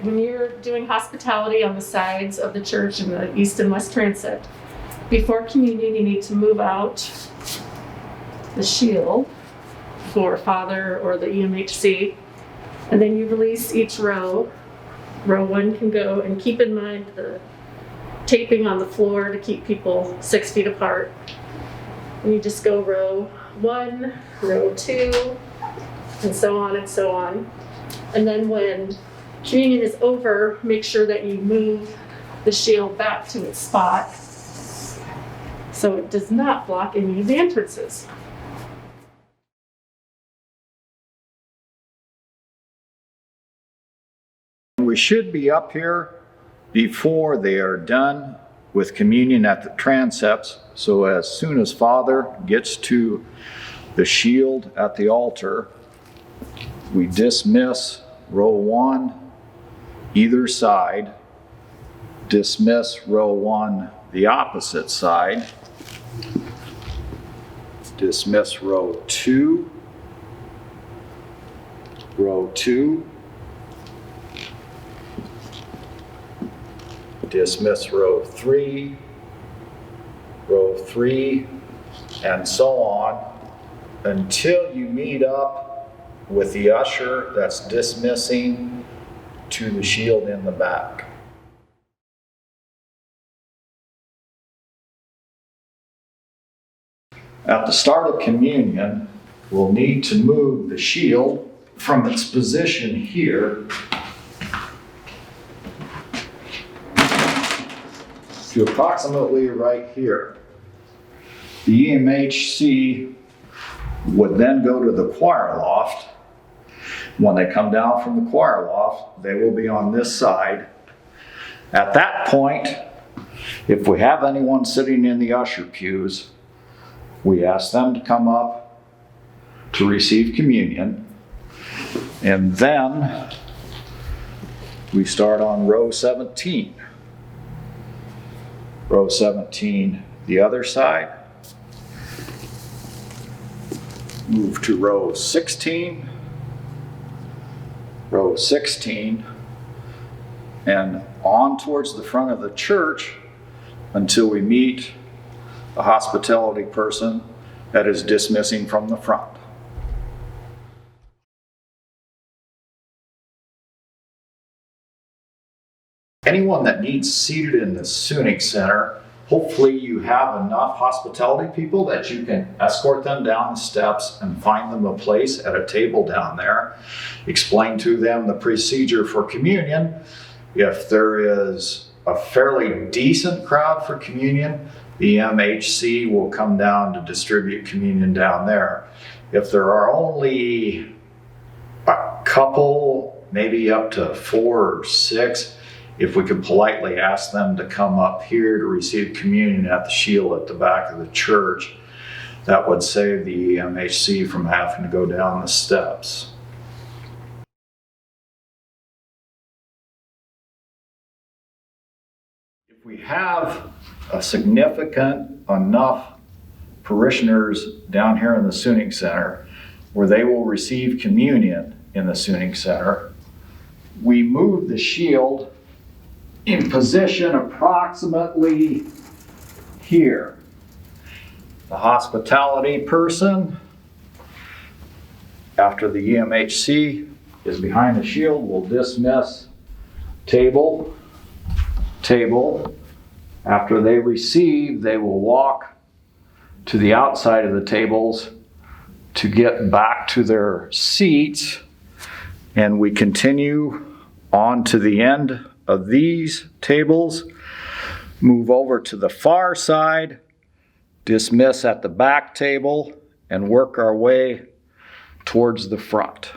When you're doing hospitality on the sides of the church in the east and west transept, before communion, you need to move out the shield for Father or the EMHC, and then you release each row. Row 1 can go, and keep in mind the taping on the floor to keep people 6 feet apart. And you just go row 1, row 2, and so on and so on. And then when communion is over, make sure that you move the shield back to its spot so it does not block any of the entrances. We should be up here before they are done with communion at the transepts. So as soon as Father gets to the shield at the altar, we dismiss row 1 either side, dismiss row 1 the opposite side, dismiss row 2, dismiss row 3, and so on until you meet up with the usher that's dismissing to the shield in the back. At the start of communion, we'll need to move the shield from its position here to approximately right here. The EMHC would then go to the choir loft. When they come down from the choir loft, they will be on this side. At that point, if we have anyone sitting in the usher pews, we ask them to come up to receive communion. And then we start on row 17. Row 17, the other side. Move to row 16. Row 16, and on towards the front of the church until we meet a hospitality person that is dismissing from the front. Anyone that needs seated in the Suning Center, hopefully you have enough hospitality people that you can escort them down the steps and find them a place at a table down there. Explain to them the procedure for communion. If there is a fairly decent crowd for communion, the MHC will come down to distribute communion down there. If there are only a couple, maybe up to 4 or 6, if we could politely ask them to come up here to receive communion at the shield at the back of the church, that would save the EMHC from having to go down the steps. If we have a significant enough parishioners down here in the Suning Center where they will receive communion in the Suning Center, we move the shield in position approximately here. The hospitality person, after the EMHC is behind the shield, will dismiss table. After they receive, they will walk to the outside of the tables to get back to their seats, and we continue on to the end of these tables, move over to the far side, dismiss at the back table, and work our way towards the front.